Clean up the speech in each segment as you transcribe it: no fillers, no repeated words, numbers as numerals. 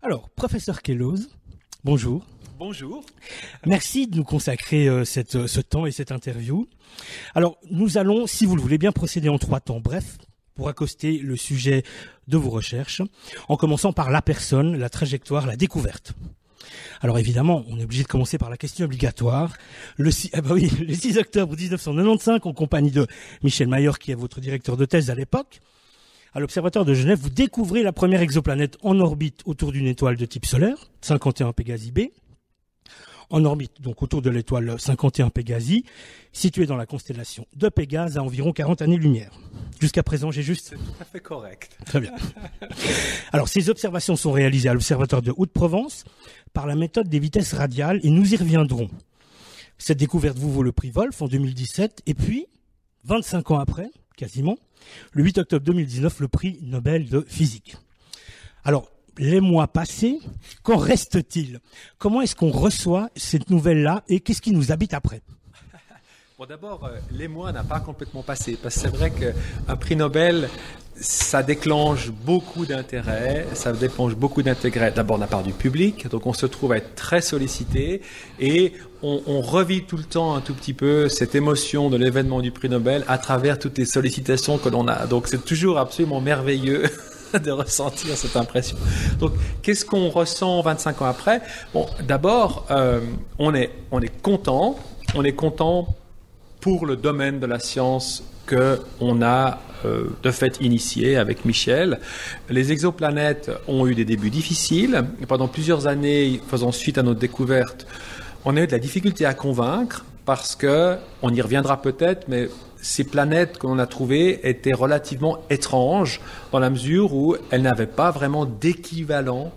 Alors, professeur Kelloz, bonjour. Bonjour. Merci de nous consacrer ce temps et cette interview. Alors, nous allons, si vous le voulez bien, procéder en 3 temps brefs pour accoster le sujet de vos recherches, en commençant par la personne, la trajectoire, la découverte. Alors évidemment, on est obligé de commencer par la question obligatoire. Le 6 octobre 1995, en compagnie de Michel Mayor, qui est votre directeur de thèse à l'époque, à l'Observatoire de Genève, vous découvrez la première exoplanète en orbite autour d'une étoile de type solaire, 51 Pégasi b, en orbite donc autour de l'étoile 51 Pégasi, située dans la constellation de Pégase à environ 40 années-lumière. Jusqu'à présent, j'ai juste... C'est tout à fait correct. Très bien. Alors, ces observations sont réalisées à l'Observatoire de Haute-Provence par la méthode des vitesses radiales et nous y reviendrons. Cette découverte vous vaut le prix Wolf en 2017 et puis, 25 ans après, quasiment, le 8 octobre 2019, le prix Nobel de physique. Alors, les mois passés, qu'en reste-t-il? Comment est-ce qu'on reçoit cette nouvelle-là et qu'est-ce qui nous habite après? Bon, d'abord, les mois n'ont pas complètement passé, parce que c'est vrai qu'un prix Nobel, ça déclenche beaucoup d'intérêt, d'abord de la part du public, donc on se trouve à être très sollicité et on revit tout le temps un tout petit peu cette émotion de l'événement du prix Nobel à travers toutes les sollicitations que l'on a. Donc c'est toujours absolument merveilleux de ressentir cette impression. Donc, qu'est-ce qu'on ressent 25 ans après? Bon, d'abord, on est content. On est content pour le domaine de la science qu'on a de fait initié avec Michel. Les exoplanètes ont eu des débuts difficiles. Pendant plusieurs années, faisant suite à notre découverte, on a eu de la difficulté à convaincre parce que, on y reviendra peut-être, mais ces planètes que l'on a trouvées étaient relativement étranges dans la mesure où elles n'avaient pas vraiment d'équivalent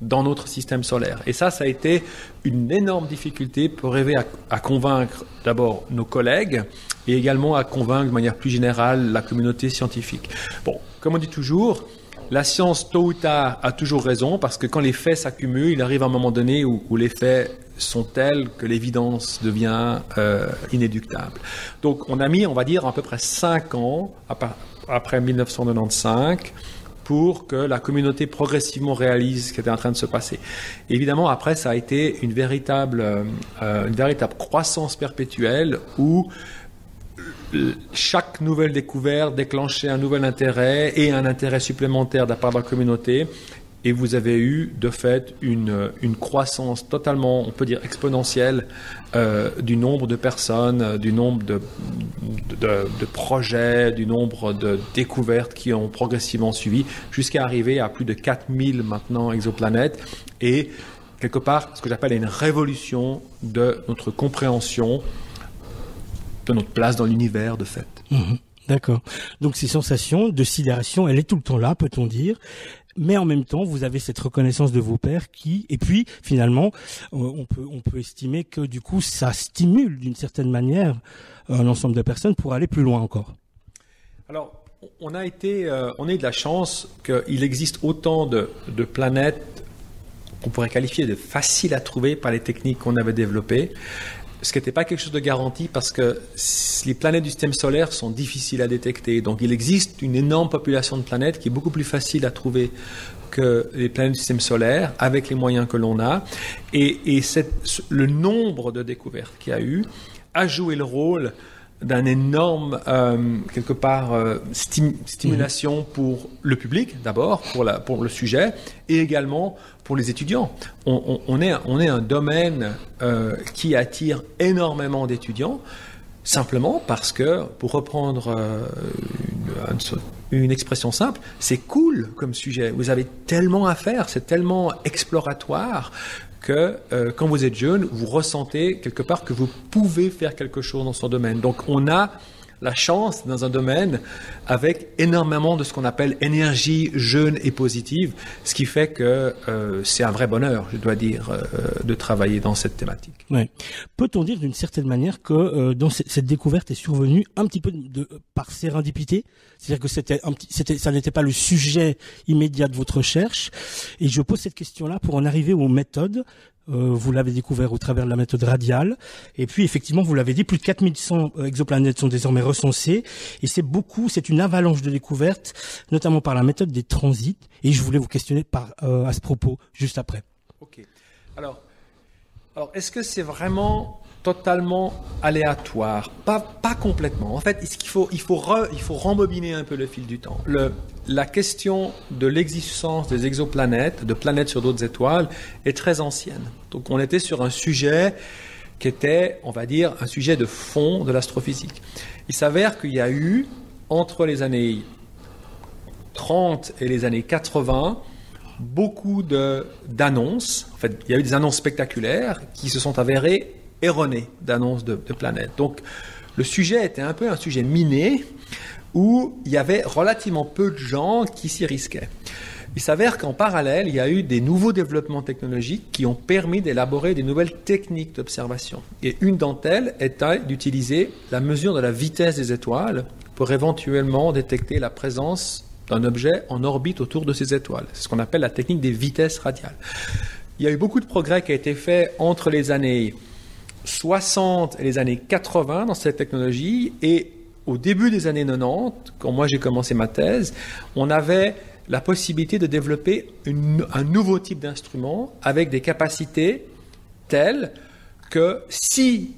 dans notre système solaire. Et ça a été une énorme difficulté pour arriver à convaincre d'abord nos collègues et également à convaincre de manière plus générale la communauté scientifique. Bon, comme on dit toujours, la science, tôt ou tard, a toujours raison parce que quand les faits s'accumulent, il arrive un moment donné où les faits sont tels que l'évidence devient inéluctable. Donc on a mis, on va dire, à peu près 5 ans après 1995 pour que la communauté progressivement réalise ce qui était en train de se passer. Et évidemment, après, ça a été une véritable croissance perpétuelle où chaque nouvelle découverte déclenchait un nouvel intérêt et un intérêt supplémentaire de la part de la communauté. Et vous avez eu, de fait, une croissance totalement, on peut dire, exponentielle du nombre de personnes, du nombre de projets, du nombre de découvertes qui ont progressivement suivi, jusqu'à arriver à plus de 4000 maintenant exoplanètes. Et quelque part, ce que j'appelle une révolution de notre compréhension de notre place dans l'univers, de fait. D'accord. Donc ces sensations de sidération, elle est tout le temps là, peut-on dire. Mais en même temps, vous avez cette reconnaissance de vos pairs et puis finalement, on peut estimer que du coup, ça stimule d'une certaine manière un ensemble de personnes pour aller plus loin encore. Alors, on a eu de la chance qu'il existe autant de planètes qu'on pourrait qualifier de faciles à trouver par les techniques qu'on avait développées. Ce qui n'était pas quelque chose de garanti parce que les planètes du système solaire sont difficiles à détecter. Donc il existe une énorme population de planètes qui est beaucoup plus facile à trouver que les planètes du système solaire avec les moyens que l'on a. Et le nombre de découvertes qu'il y a eu a joué le rôle d'un énorme, quelque part, stimulation pour le public, d'abord, pour le sujet, et également pour les étudiants. On est un domaine qui attire énormément d'étudiants, simplement parce que, pour reprendre une expression simple, c'est cool comme sujet. Vous avez tellement à faire, c'est tellement exploratoire que quand vous êtes jeune, vous ressentez quelque part que vous pouvez faire quelque chose dans son domaine. Donc on a la chance dans un domaine avec énormément de ce qu'on appelle énergie jeune et positive, ce qui fait que c'est un vrai bonheur, je dois dire, de travailler dans cette thématique. Ouais. Peut-on dire d'une certaine manière que dans cette découverte est survenue un petit peu par sérendipité, c'est-à-dire que ça n'était pas le sujet immédiat de votre recherche, et je pose cette question-là pour en arriver aux méthodes vous l'avez découvert au travers de la méthode radiale. Et puis, effectivement, vous l'avez dit, plus de 4100 exoplanètes sont désormais recensées. Et c'est une avalanche de découvertes, notamment par la méthode des transits. Et je voulais vous questionner à ce propos, juste après. Ok. Alors est-ce que c'est vraiment totalement aléatoire? Pas complètement. En fait, il faut rembobiner un peu le fil du temps. La question de l'existence des exoplanètes, de planètes sur d'autres étoiles, est très ancienne. Donc on était sur un sujet qui était, on va dire, un sujet de fond de l'astrophysique. Il s'avère qu'il y a eu, entre les années 30 et les années 80, beaucoup d'annonces. En fait, il y a eu des annonces spectaculaires qui se sont avérées erronées d'annonces de planètes. Donc, le sujet était un peu un sujet miné où il y avait relativement peu de gens qui s'y risquaient. Il s'avère qu'en parallèle, il y a eu des nouveaux développements technologiques qui ont permis d'élaborer des nouvelles techniques d'observation. Et une d'entre elles était d'utiliser la mesure de la vitesse des étoiles pour éventuellement détecter la présence d'un objet en orbite autour de ces étoiles. C'est ce qu'on appelle la technique des vitesses radiales. Il y a eu beaucoup de progrès qui a été fait entre les années 60 et les années 80 dans cette technologie, et au début des années 90, quand moi j'ai commencé ma thèse, on avait la possibilité de développer un nouveau type d'instrument avec des capacités telles que si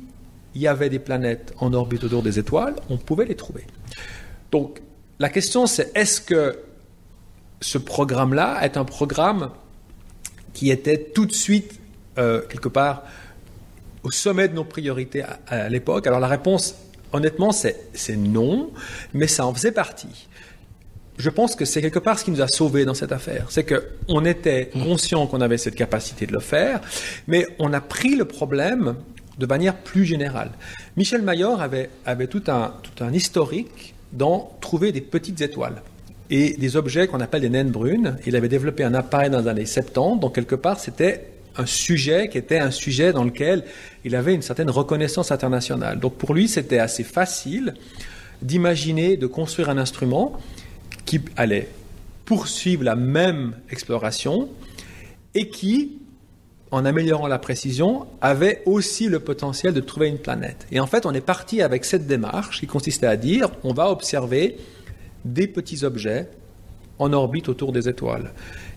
il y avait des planètes en orbite autour des étoiles, on pouvait les trouver. Donc, la question, c'est est-ce que ce programme-là est un programme qui était tout de suite, quelque part, au sommet de nos priorités à l'époque? Alors la réponse, honnêtement, c'est non, mais ça en faisait partie. Je pense que c'est quelque part ce qui nous a sauvés dans cette affaire. C'est qu'on était conscient qu'on avait cette capacité de le faire, mais on a pris le problème de manière plus générale. Michel Mayor avait tout un historique dans trouver des petites étoiles et des objets qu'on appelle des naines brunes. Il avait développé un appareil dans les années 70, donc quelque part c'était un sujet qui était un sujet dans lequel il avait une certaine reconnaissance internationale. Donc pour lui, c'était assez facile d'imaginer, de construire un instrument qui allait poursuivre la même exploration et qui, en améliorant la précision, avait aussi le potentiel de trouver une planète. Et en fait, on est parti avec cette démarche qui consistait à dire on va observer des petits objets en orbite autour des étoiles.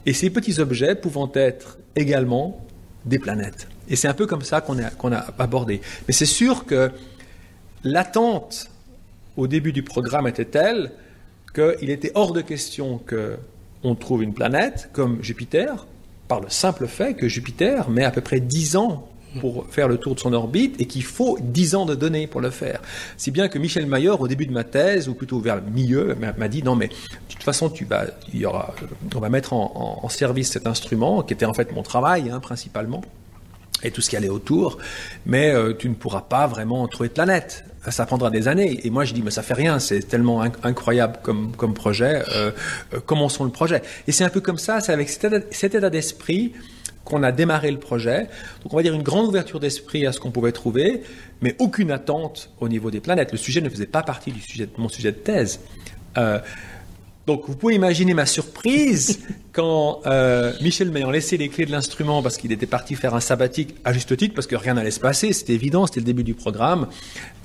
Et ces petits objets pouvant être également des planètes. Et c'est un peu comme ça qu'on a abordé. Mais c'est sûr que l'attente au début du programme était telle qu'il était hors de question qu'on trouve une planète comme Jupiter, par le simple fait que Jupiter met à peu près 10 ans pour faire le tour de son orbite et qu'il faut 10 ans de données pour le faire. Si bien que Michel Mayor, au début de ma thèse, ou plutôt vers le milieu, m'a dit non mais de toute façon on va mettre en service cet instrument qui était en fait mon travail principalement et tout ce qui allait autour, mais tu ne pourras pas vraiment trouver de planète. Ça prendra des années. Et moi, je dis, mais ça fait rien, c'est tellement incroyable comme projet, commençons le projet. Et c'est un peu comme ça, c'est avec cet état d'esprit qu'on a démarré le projet. Donc on va dire une grande ouverture d'esprit à ce qu'on pouvait trouver, mais aucune attente au niveau des planètes. Le sujet ne faisait pas partie de mon sujet de thèse. Donc vous pouvez imaginer ma surprise quand Michel m'ayant laissé les clés de l'instrument parce qu'il était parti faire un sabbatique à juste titre, parce que rien n'allait se passer, c'était évident, c'était le début du programme.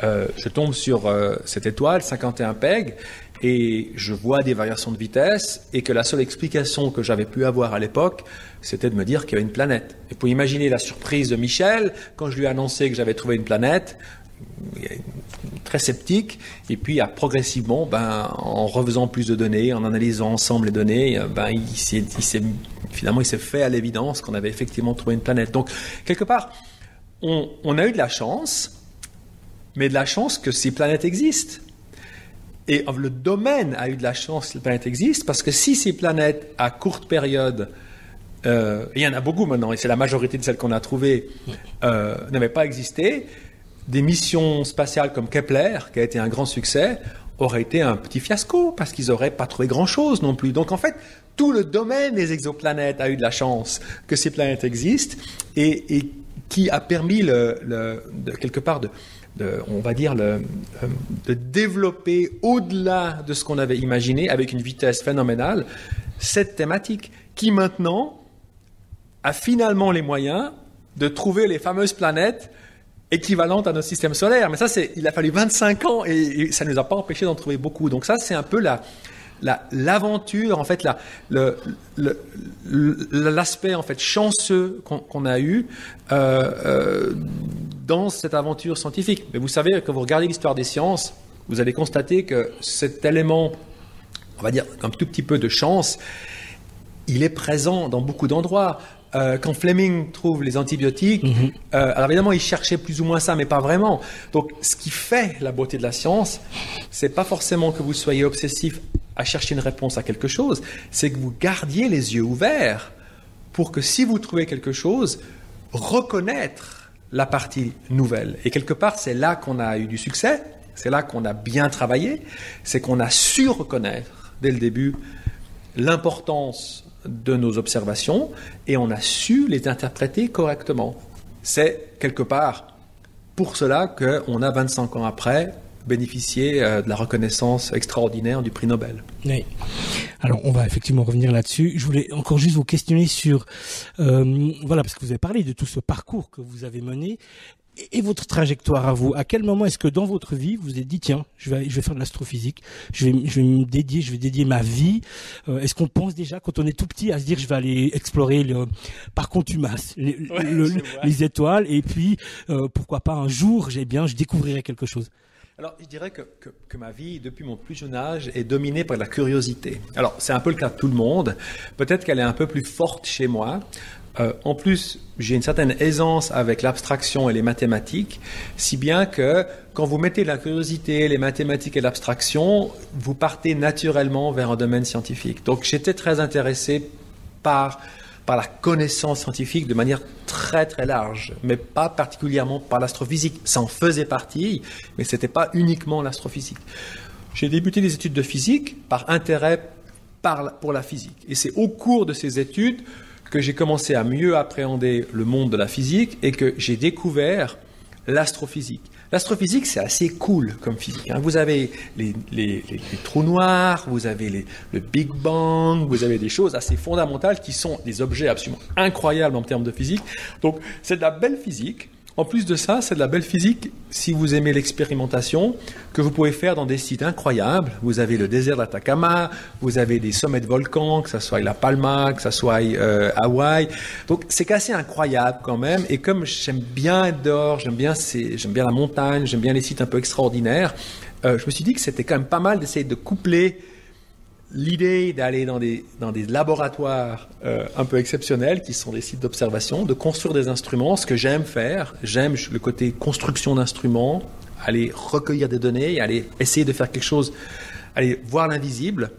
Je tombe sur cette étoile, 51 PEG, et je vois des variations de vitesse, et que la seule explication que j'avais pu avoir à l'époque, c'était de me dire qu'il y avait une planète. Et pour imaginer la surprise de Michel, quand je lui ai annoncé que j'avais trouvé une planète, très sceptique, et puis progressivement, en refaisant plus de données, en analysant ensemble les données, finalement il s'est fait à l'évidence qu'on avait effectivement trouvé une planète. Donc quelque part, on a eu de la chance, mais de la chance que ces planètes existent. Et le domaine a eu de la chance que ces planètes existent, parce que si ces planètes à courte période, il y en a beaucoup maintenant, et c'est la majorité de celles qu'on a trouvées, n'avaient pas existé, des missions spatiales comme Kepler, qui a été un grand succès, auraient été un petit fiasco, parce qu'ils n'auraient pas trouvé grand-chose non plus. Donc en fait, tout le domaine des exoplanètes a eu de la chance que ces planètes existent, et qui a permis quelque part on va dire de développer au-delà de ce qu'on avait imaginé, avec une vitesse phénoménale, cette thématique, qui maintenant a finalement les moyens de trouver les fameuses planètes équivalentes à notre système solaire. Mais ça, il a fallu 25 ans et ça ne nous a pas empêché d'en trouver beaucoup. Donc ça, c'est un peu l'aventure, en fait, l'aspect en fait chanceux qu'on a eu dans cette aventure scientifique. Mais vous savez, quand vous regardez l'histoire des sciences, vous allez constater que cet élément, on va dire un tout petit peu de chance, il est présent dans beaucoup d'endroits. Quand Fleming trouve les antibiotiques, alors évidemment, il cherchait plus ou moins ça, mais pas vraiment. Donc, ce qui fait la beauté de la science, c'est pas forcément que vous soyez obsessif à chercher une réponse à quelque chose, c'est que vous gardiez les yeux ouverts pour que si vous trouvez quelque chose, reconnaître la partie nouvelle. Et quelque part, c'est là qu'on a eu du succès, c'est là qu'on a bien travaillé, c'est qu'on a su reconnaître dès le début l'importance de nos observations et on a su les interpréter correctement. C'est quelque part pour cela qu'on a 25 ans après bénéficié de la reconnaissance extraordinaire du prix Nobel. Oui. Alors, on va effectivement revenir là-dessus. Je voulais encore juste vous questionner sur, voilà, parce que vous avez parlé de tout ce parcours que vous avez mené et votre trajectoire à vous. À quel moment est-ce que dans votre vie vous vous êtes dit tiens, je vais faire de l'astrophysique, je vais dédier ma vie. Est-ce qu'on pense déjà quand on est tout petit à se dire je vais aller explorer par contumace les étoiles et puis pourquoi pas un jour je découvrirai quelque chose. Alors, je dirais que ma vie, depuis mon plus jeune âge, est dominée par la curiosité. Alors, c'est un peu le cas de tout le monde. Peut-être qu'elle est un peu plus forte chez moi. En plus, j'ai une certaine aisance avec l'abstraction et les mathématiques, si bien que quand vous mettez la curiosité, les mathématiques et l'abstraction, vous partez naturellement vers un domaine scientifique. Donc, j'étais très intéressé par la connaissance scientifique de manière très très large, mais pas particulièrement par l'astrophysique. Ça en faisait partie, mais ce n'était pas uniquement l'astrophysique. J'ai débuté des études de physique par intérêt pour la physique. Et c'est au cours de ces études que j'ai commencé à mieux appréhender le monde de la physique et que j'ai découvert l'astrophysique. L'astrophysique, c'est assez cool comme physique. Vous avez les trous noirs, vous avez le Big Bang, vous avez des choses assez fondamentales qui sont des objets absolument incroyables en termes de physique. Donc, c'est de la belle physique. En plus de ça, c'est de la belle physique, si vous aimez l'expérimentation, que vous pouvez faire dans des sites incroyables. Vous avez le désert d'Atacama, vous avez des sommets de volcans, que ce soit La Palma, que ce soit Hawaï. Donc, c'est assez incroyable quand même. Et comme j'aime bien être dehors, j'aime bien la montagne, j'aime bien les sites un peu extraordinaires, je me suis dit que c'était quand même pas mal d'essayer de coupler l'idée d'aller dans des laboratoires un peu exceptionnels, qui sont des sites d'observation, de construire des instruments, ce que j'aime faire. J'aime le côté construction d'instruments, aller recueillir des données, aller essayer de faire quelque chose, aller voir l'invisible.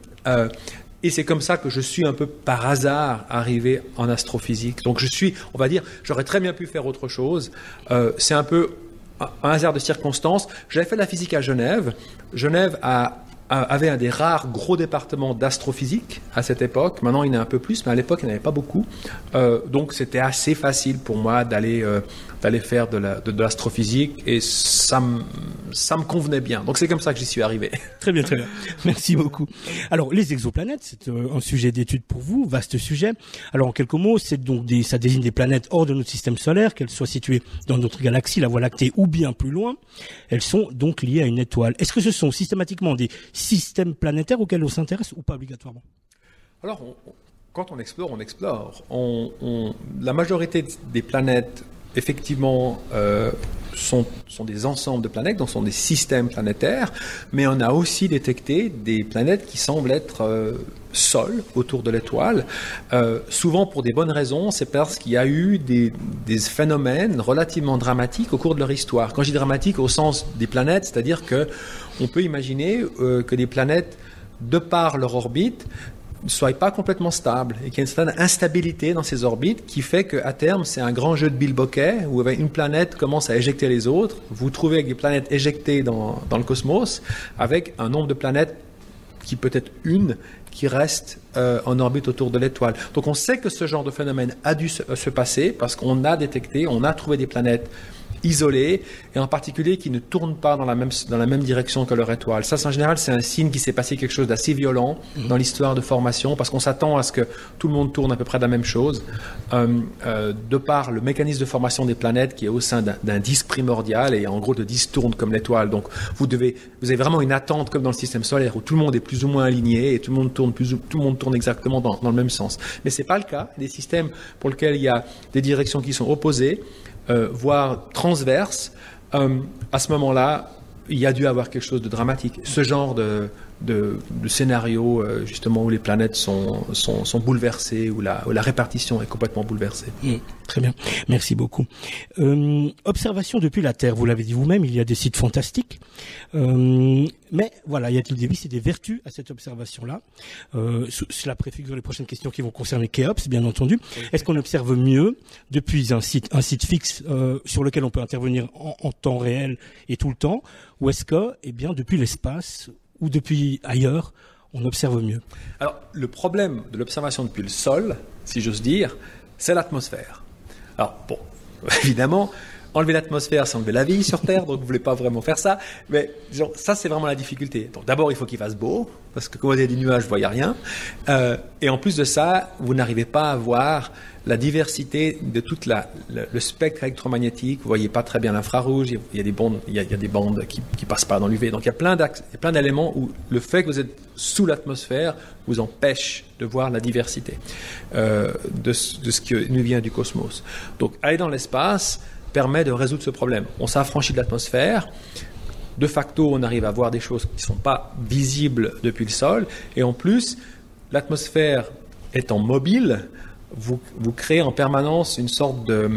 Et c'est comme ça que je suis un peu par hasard arrivé en astrophysique. Donc on va dire, j'aurais très bien pu faire autre chose. C'est un peu un hasard de circonstances. J'avais fait de la physique à Genève. Genève avait un des rares gros départements d'astrophysique à cette époque. Maintenant, il y en a un peu plus, mais à l'époque, il n'y en avait pas beaucoup. Donc, c'était assez facile pour moi d'aller faire de l'astrophysique et ça me convenait bien. Donc, c'est comme ça que j'y suis arrivé. Très bien, très bien. Merci beaucoup. Alors, les exoplanètes, c'est un sujet d'étude pour vous, vaste sujet. Alors, en quelques mots, ça désigne des planètes hors de notre système solaire, qu'elles soient situées dans notre galaxie, la Voie lactée, ou bien plus loin. Elles sont donc liées à une étoile. Est-ce que ce sont systématiquement des systèmes planétaires auxquels on s'intéresse ou pas obligatoirement? Alors, quand on explore, on explore. La majorité des planètes, effectivement, sont des ensembles de planètes, donc sont des systèmes planétaires, mais on a aussi détecté des planètes qui semblent être seules autour de l'étoile. Souvent pour des bonnes raisons, c'est parce qu'il y a eu des phénomènes relativement dramatiques au cours de leur histoire. Quand je dis dramatique au sens des planètes, c'est-à-dire qu'on peut imaginer que des planètes, de par leur orbite, ne soient pas complètement stables et qu'il y a une certaine instabilité dans ces orbites qui fait qu'à terme, c'est un grand jeu de Bill Bokeh où une planète commence à éjecter les autres. Vous trouvez avec des planètes éjectées dans le cosmos avec un nombre de planètes qui peut être une qui reste en orbite autour de l'étoile. Donc on sait que ce genre de phénomène a dû se passer parce qu'on a détecté, on a trouvé des planètes isolées et en particulier qui ne tournent pas dans la même direction que leur étoile. Ça, en général, c'est un signe qu'il s'est passé quelque chose d'assez violent dans l'histoire de formation parce qu'on s'attend à ce que tout le monde tourne à peu près de la même chose de par le mécanisme de formation des planètes qui est au sein d'un disque primordial et en gros le disque tourne comme l'étoile. Donc vous avez vraiment une attente comme dans le système solaire où tout le monde est plus ou moins aligné et tout le monde tourne exactement dans le même sens. Mais c'est pas le cas. Des systèmes pour lesquels il y a des directions qui sont opposées, voire transverses, à ce moment-là, il y a dû avoir quelque chose de dramatique. Ce genre de scénario, justement, où les planètes sont bouleversées, où la répartition est complètement bouleversée. Très bien, merci beaucoup. Observation depuis la Terre, vous l'avez dit vous-même, il y a des sites fantastiques, mais voilà, y a-t-il des vices et des vertus à cette observation-là? Cela préfigure les prochaines questions qui vont concerner Khéops, bien entendu. Est-ce qu'on observe mieux depuis un site fixe sur lequel on peut intervenir en temps réel et tout le temps, ou est-ce que, depuis l'espace ou depuis ailleurs, on observe mieux? Alors, le problème de l'observation depuis le sol, si j'ose dire, c'est l'atmosphère. Alors, bon, évidemment, enlever l'atmosphère, c'est enlever la vie sur Terre, donc vous ne voulez pas vraiment faire ça, mais disons, ça, c'est vraiment la difficulté. Donc, d'abord, il faut qu'il fasse beau, parce que quand vous avez des nuages, vous ne voyez rien. Et en plus de ça, vous n'arrivez pas à voir la diversité de tout le spectre électromagnétique. Vous ne voyez pas très bien l'infrarouge, il y a des bandes qui passent pas dans l'UV. Donc il y a plein d'éléments où le fait que vous êtes sous l'atmosphère vous empêche de voir la diversité de ce qui nous vient du cosmos. Donc aller dans l'espace permet de résoudre ce problème. On s'affranchit de l'atmosphère. De facto, on arrive à voir des choses qui ne sont pas visibles depuis le sol. Et en plus, l'atmosphère étant mobile, vous créez en permanence une sorte de,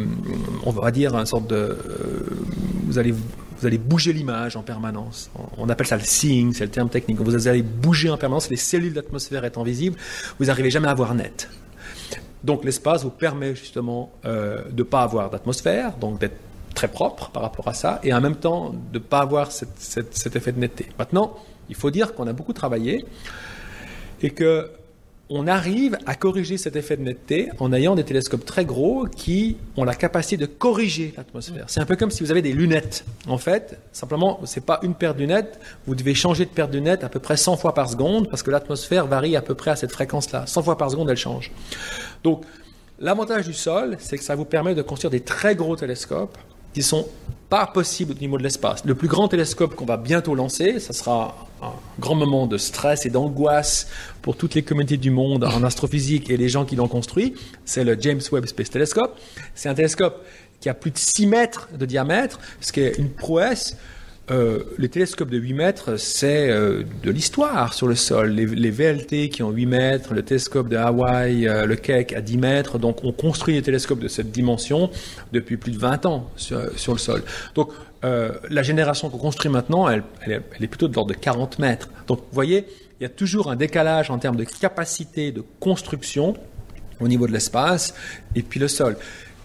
on va dire, vous allez bouger l'image en permanence. On appelle ça le seeing, c'est le terme technique. Vous allez bouger en permanence, les cellules d'atmosphère étant visibles, vous n'arrivez jamais à voir net. Donc l'espace vous permet justement de ne pas avoir d'atmosphère, donc d'être très propre par rapport à ça, et en même temps de ne pas avoir cet effet de netteté. Maintenant, il faut dire qu'on a beaucoup travaillé et que on arrive à corriger cet effet de netteté en ayant des télescopes très gros qui ont la capacité de corriger l'atmosphère. C'est un peu comme si vous avez des lunettes. En fait, simplement, c'est pas une paire de lunettes. Vous devez changer de paire de lunettes à peu près 100 fois par seconde parce que l'atmosphère varie à peu près à cette fréquence-là. 100 fois par seconde, elle change. Donc, l'avantage du sol, c'est que ça vous permet de construire des très gros télescopes qui sont pas possibles au niveau de l'espace. Le plus grand télescope qu'on va bientôt lancer, ça sera un grand moment de stress et d'angoisse pour toutes les communautés du monde en astrophysique et les gens qui l'ont construit, c'est le James Webb Space Telescope. C'est un télescope qui a plus de 6 mètres de diamètre, ce qui est une prouesse. Les télescopes de 8 mètres, c'est de l'histoire sur le sol. Les VLT qui ont 8 mètres, le télescope de Hawaï, le Keck à 10 mètres. Donc, on construit des télescopes de cette dimension depuis plus de 20 ans sur le sol. Donc, la génération qu'on construit maintenant, elle est plutôt de l'ordre de 40 mètres. Donc, vous voyez, il y a toujours un décalage en termes de capacité de construction au niveau de l'espace et puis le sol.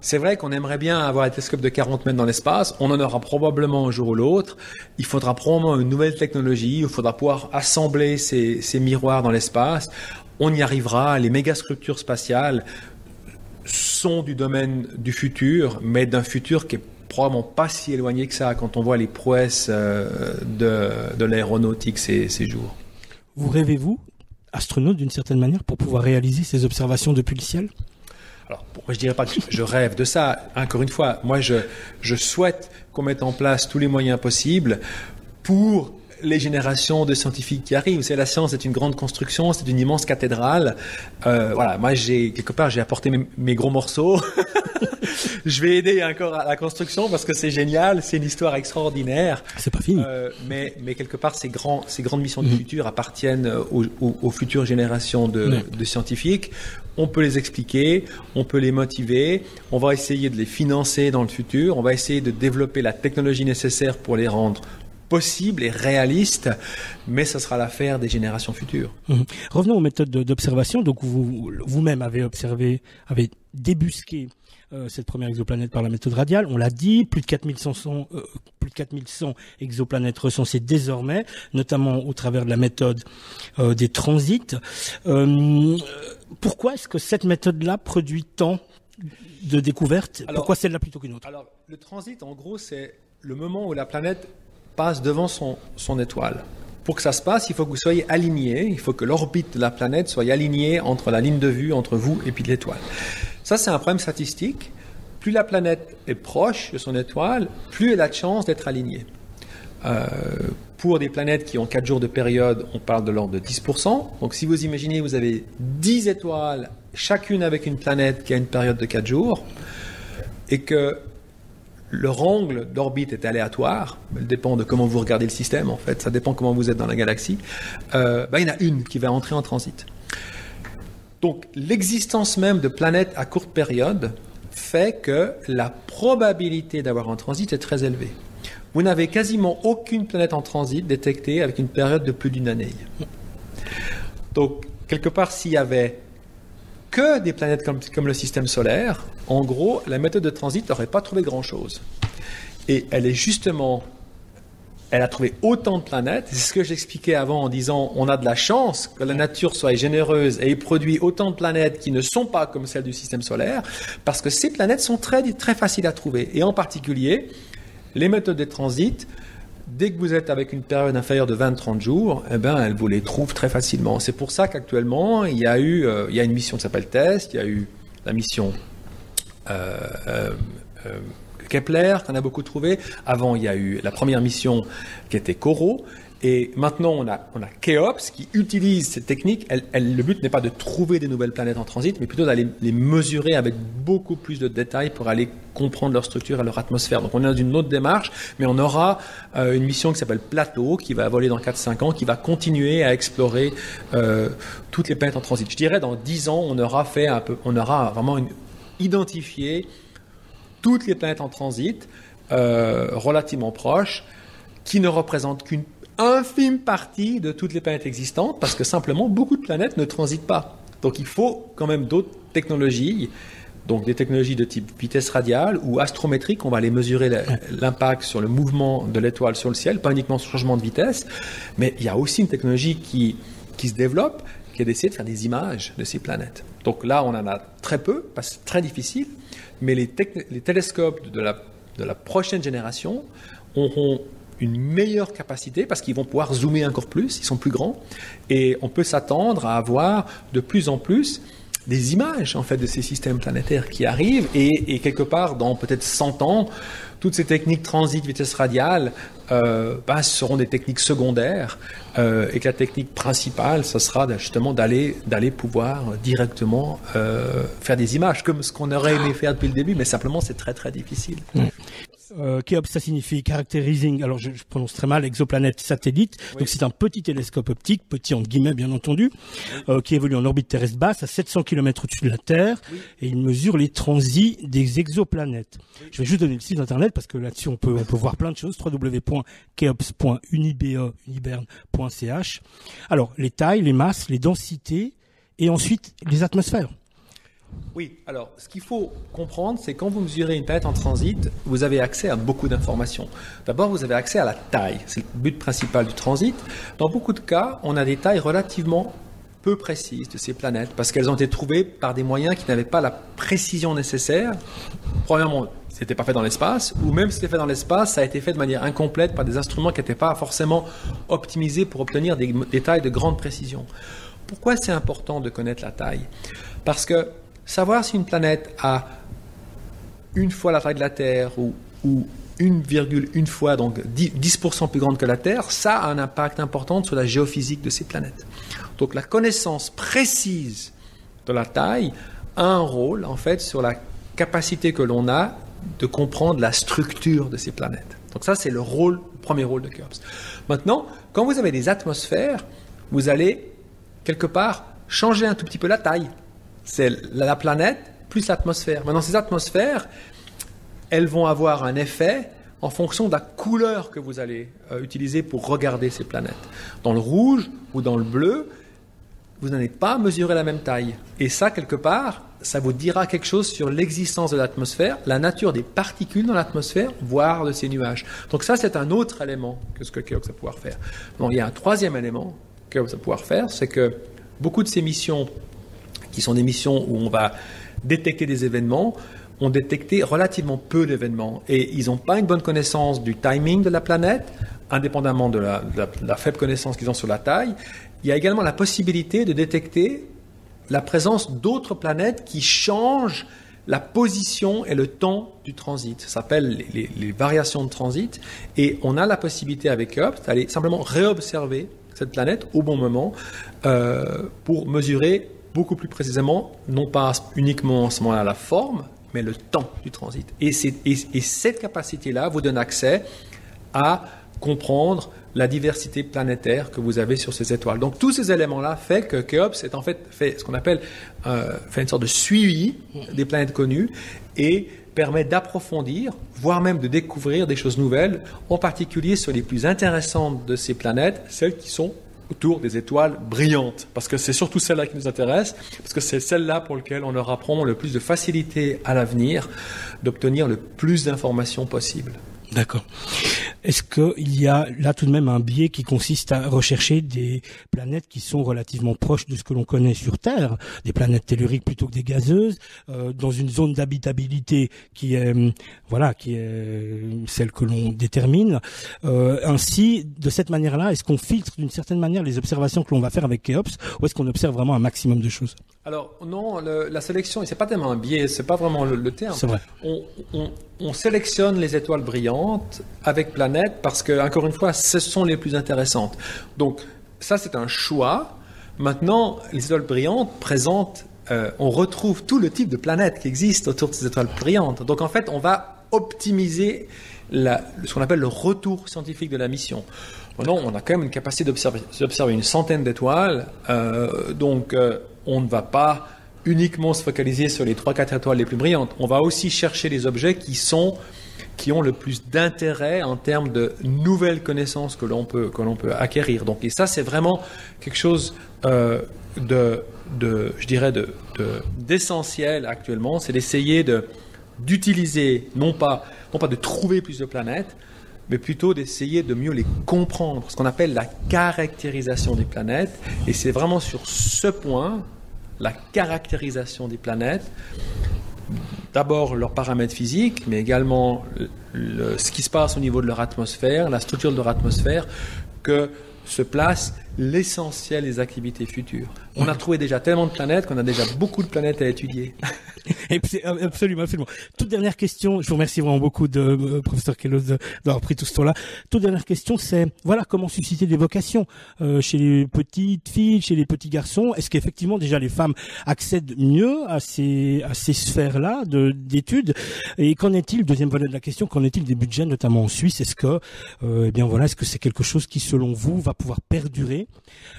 C'est vrai qu'on aimerait bien avoir un télescope de 40 mètres dans l'espace. On en aura probablement un jour ou l'autre. Il faudra probablement une nouvelle technologie. Il faudra pouvoir assembler ces miroirs dans l'espace. On y arrivera. Les mégastructures spatiales sont du domaine du futur, mais d'un futur qui est probablement pas si éloigné que ça quand on voit les prouesses de l'aéronautique ces jours. Vous rêvez-vous, astronaute d'une certaine manière, pour pouvoir réaliser ces observations depuis le ciel ? Alors, moi, je dirais pas que je rêve de ça. Encore une fois, moi, je souhaite qu'on mette en place tous les moyens possibles pour les générations de scientifiques qui arrivent. La science est une grande construction, c'est une immense cathédrale. Voilà, moi, quelque part, j'ai apporté mes gros morceaux. Je vais aider encore à la construction parce que c'est génial, c'est une histoire extraordinaire. C'est pas fini. Mais quelque part, ces grandes missions du futur appartiennent aux futures générations de scientifiques. On peut les expliquer, on peut les motiver, on va essayer de les financer dans le futur, on va essayer de développer la technologie nécessaire pour les rendre possibles et réalistes, mais ça sera l'affaire des générations futures. Revenons aux méthodes d'observation. Donc vous-même avez débusqué cette première exoplanète par la méthode radiale. On l'a dit, plus de 4100 exoplanètes recensées désormais, notamment au travers de la méthode des transits. Pourquoi est-ce que cette méthode-là produit tant de découverte? Pourquoi celle-là plutôt qu'une autre? Alors, le transit, en gros, c'est le moment où la planète passe devant son étoile. Pour que ça se passe, il faut que vous soyez alignés, il faut que l'orbite de la planète soit alignée entre la ligne de vue, entre vous et puis l'étoile. Ça, c'est un problème statistique. Plus la planète est proche de son étoile, plus elle a de chances d'être alignée. Pour des planètes qui ont 4 jours de période, on parle de l'ordre de 10%. Donc si vous imaginez, vous avez 10 étoiles, chacune avec une planète qui a une période de 4 jours, et que leur angle d'orbite est aléatoire, ça dépend de comment vous regardez le système en fait, ça dépend comment vous êtes dans la galaxie, il y en a une qui va entrer en transit. Donc l'existence même de planètes à courte période fait que la probabilité d'avoir un transit est très élevée. Vous n'avez quasiment aucune planète en transit détectée avec une période de plus d'une année. Donc quelque part, s'il y avait que des planètes comme le système solaire, en gros, la méthode de transit n'aurait pas trouvé grand-chose. Et elle a trouvé autant de planètes, c'est ce que j'expliquais avant en disant on a de la chance que la nature soit généreuse et produit autant de planètes qui ne sont pas comme celles du système solaire, parce que ces planètes sont très, très faciles à trouver. Et en particulier, les méthodes de transit, dès que vous êtes avec une période inférieure de 20-30 jours, elles vous les trouvent très facilement. C'est pour ça qu'actuellement, il y a une mission qui s'appelle TESS, il y a eu la mission Kepler, qu'on a beaucoup trouvé. Avant, il y a eu la première mission qui était CORO. Et maintenant, on a Khéops qui utilise cette technique. Le but n'est pas de trouver des nouvelles planètes en transit, mais plutôt d'aller les mesurer avec beaucoup plus de détails pour aller comprendre leur structure et leur atmosphère. Donc on est dans une autre démarche, mais on aura une mission qui s'appelle Plateau, qui va voler dans 4-5 ans, qui va continuer à explorer toutes les planètes en transit. Je dirais dans 10 ans, on aura vraiment identifié toutes les planètes en transit relativement proches, qui ne représentent qu'une infime partie de toutes les planètes existantes, parce que simplement beaucoup de planètes ne transitent pas. Donc il faut quand même d'autres technologies, donc des technologies de type vitesse radiale ou astrométrique. On va aller mesurer l'impact sur le mouvement de l'étoile sur le ciel, pas uniquement sur le changement de vitesse, mais il y a aussi une technologie qui se développe, qui est d'essayer de faire des images de ces planètes. Donc là, on en a très peu, parce que c'est très difficile, mais les télescopes de la prochaine génération auront une meilleure capacité parce qu'ils vont pouvoir zoomer encore plus, ils sont plus grands, et on peut s'attendre à avoir de plus en plus des images en fait de ces systèmes planétaires qui arrivent, et quelque part dans peut-être 100 ans, toutes ces techniques transit, vitesse radiale seront des techniques secondaires, et que la technique principale, ce sera justement d'aller pouvoir directement faire des images, comme ce qu'on aurait aimé faire depuis le début, mais simplement c'est très très difficile. Khéops, ça signifie characterizing, alors je prononce très mal, exoplanète satellite. Oui. Donc c'est un petit télescope optique, petit entre guillemets bien entendu, qui évolue en orbite terrestre basse à 700 km au-dessus de la Terre, oui. Et il mesure les transits des exoplanètes. Oui. Je vais juste donner le site internet parce que là-dessus on peut voir plein de choses, www.khéops.unibern.ch. Alors les tailles, les masses, les densités et ensuite les atmosphères. Oui, alors ce qu'il faut comprendre, c'est quand vous mesurez une planète en transit, vous avez accès à beaucoup d'informations. D'abord, vous avez accès à la taille, c'est le but principal du transit. Dans beaucoup de cas, on a des tailles relativement peu précises de ces planètes, parce qu'elles ont été trouvées par des moyens qui n'avaient pas la précision nécessaire. Premièrement, ce n'était pas fait dans l'espace, ou même si c'était fait dans l'espace, ça a été fait de manière incomplète par des instruments qui n'étaient pas forcément optimisés pour obtenir des tailles de grande précision. Pourquoi c'est important de connaître la taille ? Parce que savoir si une planète a une fois la taille de la Terre ou 1,1 fois, donc 10% plus grande que la Terre, ça a un impact important sur la géophysique de ces planètes. Donc la connaissance précise de la taille a un rôle en fait sur la capacité que l'on a de comprendre la structure de ces planètes. Donc ça c'est le premier rôle de Khéops. Maintenant, quand vous avez des atmosphères, vous allez quelque part changer un tout petit peu la taille. C'est la planète plus l'atmosphère. Maintenant, ces atmosphères, elles vont avoir un effet en fonction de la couleur que vous allez utiliser pour regarder ces planètes. Dans le rouge ou dans le bleu, vous n'allez pas mesurer la même taille. Et ça, quelque part, ça vous dira quelque chose sur l'existence de l'atmosphère, la nature des particules dans l'atmosphère, voire de ces nuages. Donc ça, c'est un autre élément que ce que Khéops va pouvoir faire. Bon, il y a un troisième élément que Khéops va pouvoir faire, c'est que beaucoup de ces missions qui sont des missions où on va détecter des événements ont détecté relativement peu d'événements. Et ils n'ont pas une bonne connaissance du timing de la planète, indépendamment de la faible connaissance qu'ils ont sur la taille. Il y a également la possibilité de détecter la présence d'autres planètes qui changent la position et le temps du transit. Ça s'appelle les variations de transit. Et on a la possibilité avec Keops d'aller simplement réobserver cette planète au bon moment pour mesurer beaucoup plus précisément, non pas uniquement en ce moment-là la forme, mais le temps du transit. Et cette capacité-là vous donne accès à comprendre la diversité planétaire que vous avez sur ces étoiles. Donc tous ces éléments-là font que Keops est en fait ce qu'on appelle fait une sorte de suivi des planètes connues et permet d'approfondir, voire même de découvrir des choses nouvelles, en particulier sur les plus intéressantes de ces planètes, celles qui sont autour des étoiles brillantes, parce que c'est surtout celles-là qui nous intéressent, parce que c'est celles-là pour lesquelles on leur apprend le plus de facilité à l'avenir d'obtenir le plus d'informations possible. D'accord. Est-ce qu'il y a là tout de même un biais qui consiste à rechercher des planètes qui sont relativement proches de ce que l'on connaît sur Terre, des planètes telluriques plutôt que des gazeuses, dans une zone d'habitabilité qui est celle que l'on détermine. Ainsi, de cette manière-là, est-ce qu'on filtre d'une certaine manière les observations que l'on va faire avec Keops, ou est-ce qu'on observe vraiment un maximum de choses? Alors non, la sélection, c'est pas tellement un biais, c'est pas vraiment le terme. C'est vrai. On sélectionne les étoiles brillantes avec planètes parce que, encore une fois, ce sont les plus intéressantes. Donc, ça, c'est un choix. Maintenant, les étoiles brillantes présentent, on retrouve tout le type de planètes qui existent autour de ces étoiles brillantes. Donc, en fait, on va optimiser ce qu'on appelle le retour scientifique de la mission. Maintenant, on a quand même une capacité d'observer une centaine d'étoiles. Donc, on ne va pas uniquement se focaliser sur les 3-4 étoiles les plus brillantes. On va aussi chercher les objets qui ont le plus d'intérêt en termes de nouvelles connaissances que l'on peut acquérir. Donc, et ça, c'est vraiment quelque chose d'essentiel actuellement, c'est d'essayer d'utiliser, non pas de trouver plus de planètes, mais plutôt d'essayer de mieux les comprendre, ce qu'on appelle la caractérisation des planètes. Et c'est vraiment sur ce point, la caractérisation des planètes, d'abord leurs paramètres physiques, mais également ce qui se passe au niveau de leur atmosphère, la structure de leur atmosphère, que se place l'essentiel des activités futures. On a trouvé déjà tellement de planètes qu'on a déjà beaucoup de planètes à étudier. Absolument. Toute dernière question, je vous remercie vraiment beaucoup professeur Kellos d'avoir pris tout ce temps-là. Toute dernière question, c'est comment susciter des vocations chez les petites filles, chez les petits garçons. Est-ce qu'effectivement déjà les femmes accèdent mieux à ces sphères-là d'études? Et qu'en est-il, deuxième volet de la question, qu'en est-il des budgets, notamment en Suisse? Est-ce que est-ce que c'est quelque chose qui, selon vous, va pouvoir perdurer?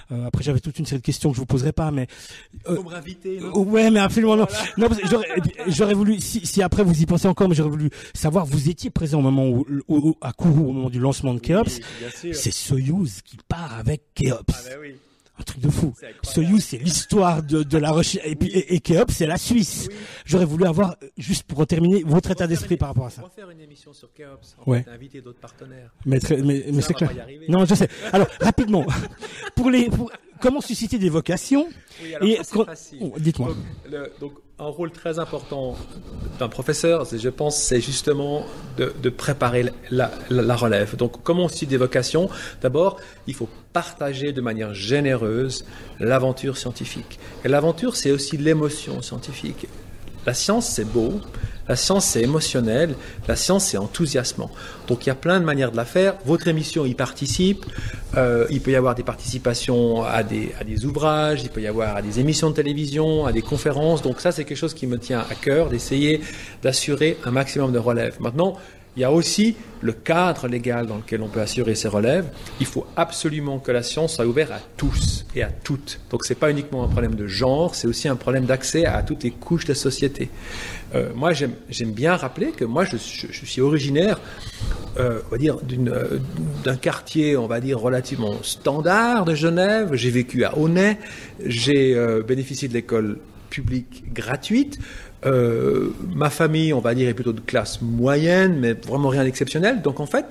Après, j'avais toute une série de questions que je vous poserai pas, mais faut me réinviter. Ouais, mais absolument non. Non, parce que j'aurais voulu, si après vous y pensez encore, mais j'aurais voulu savoir, vous étiez présent au moment à Kourou, au moment du lancement de Keops. Oui, c'est Soyouz qui part avec Keops. Ah ben oui. Un truc de fou. Soyouz, c'est l'histoire de la recherche, et Keops, c'est la Suisse. Oui. J'aurais voulu avoir, juste pour terminer, votre état d'esprit par rapport à ça. On va faire une émission sur Keops. On va inviter d'autres partenaires. Mais c'est clair. Non, je sais. Alors, rapidement. Comment susciter des vocations? Oui, alors c'est facile. Dites-moi. Donc, un rôle très important d'un professeur, je pense, c'est justement de préparer la relève. Donc, comment on suscite des vocations? D'abord, il faut partager de manière généreuse l'aventure scientifique. Et l'aventure, c'est aussi l'émotion scientifique. La science, c'est beau. La science, c'est émotionnel. La science, c'est enthousiasmant. Donc, il y a plein de manières de la faire. Votre émission y participe. Il peut y avoir des participations à des ouvrages. Il peut y avoir à des émissions de télévision, à des conférences. Donc, ça, c'est quelque chose qui me tient à cœur, d'essayer d'assurer un maximum de relève. Maintenant, il y a aussi le cadre légal dans lequel on peut assurer ces relèves. Il faut absolument que la science soit ouverte à tous et à toutes. Donc, ce n'est pas uniquement un problème de genre, c'est aussi un problème d'accès à toutes les couches de la société. Moi, j'aime bien rappeler que moi, je suis originaire, on va dire, d'un quartier, on va dire, relativement standard de Genève. J'ai vécu à Aunay, j'ai bénéficié de l'école publique gratuite. Ma famille, on va dire, est plutôt de classe moyenne, mais vraiment rien d'exceptionnel. Donc, en fait,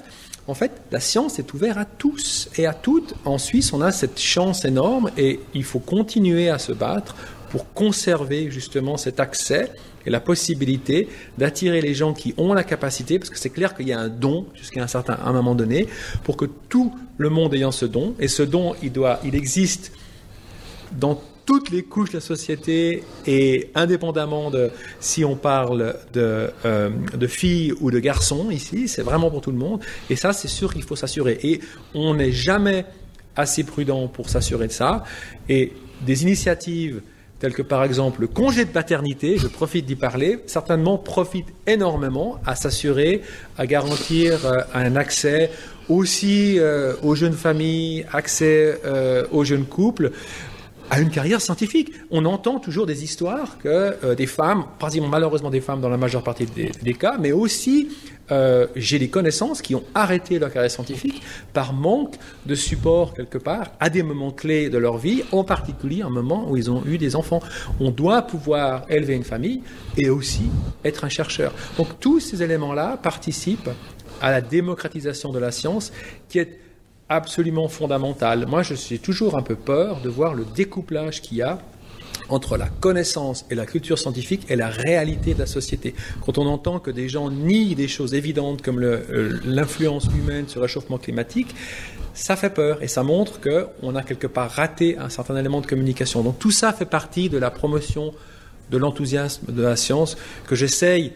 la science est ouverte à tous et à toutes. En Suisse, on a cette chance énorme et il faut continuer à se battre pour conserver justement cet accès et la possibilité d'attirer les gens qui ont la capacité, parce que c'est clair qu'il y a un don jusqu'à un moment donné, pour que tout le monde ayant ce don, et ce don, il existe dans toutes les couches de la société et indépendamment de si on parle de filles ou de garçons ici, c'est vraiment pour tout le monde. Et ça, c'est sûr qu'il faut s'assurer. Et on n'est jamais assez prudent pour s'assurer de ça. Et des initiatives telles que par exemple le congé de paternité, je profite d'y parler, certainement profitent énormément à s'assurer, à garantir un accès aussi aux jeunes familles, accès aux jeunes couples, à une carrière scientifique. On entend toujours des histoires que des femmes, pratiquement malheureusement des femmes dans la majeure partie des cas, mais aussi j'ai des connaissances qui ont arrêté leur carrière scientifique par manque de support quelque part à des moments clés de leur vie, en particulier un moment où ils ont eu des enfants. On doit pouvoir élever une famille et aussi être un chercheur. Donc tous ces éléments-là participent à la démocratisation de la science qui est absolument fondamentale. Moi, je suis toujours un peu peur de voir le découplage qu'il y a entre la connaissance et la culture scientifique et la réalité de la société. Quand on entend que des gens nient des choses évidentes comme l'influence humaine sur le réchauffement climatique, ça fait peur et ça montre qu'on a quelque part raté un certain élément de communication. Donc tout ça fait partie de la promotion de l'enthousiasme de la science que j'essaye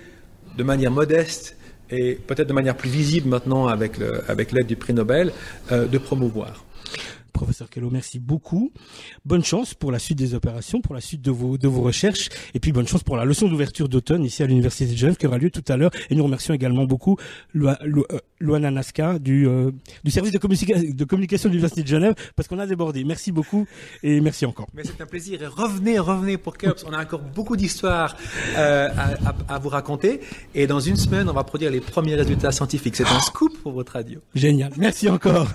de manière modeste et peut-être de manière plus visible maintenant avec l'aide du prix Nobel, de promouvoir. Professeur Kello, merci beaucoup. Bonne chance pour la suite des opérations, pour la suite de vos recherches, et puis bonne chance pour la leçon d'ouverture d'automne ici à l'Université de Genève qui aura lieu tout à l'heure. Et nous remercions également beaucoup Luana Nasca du service de communication de l'Université de Genève parce qu'on a débordé. Merci beaucoup et merci encore. Mais c'est un plaisir et revenez pour KEOPS. On a encore beaucoup d'histoires à vous raconter et dans une semaine on va produire les premiers résultats scientifiques. C'est un scoop pour votre radio. Génial. Merci encore.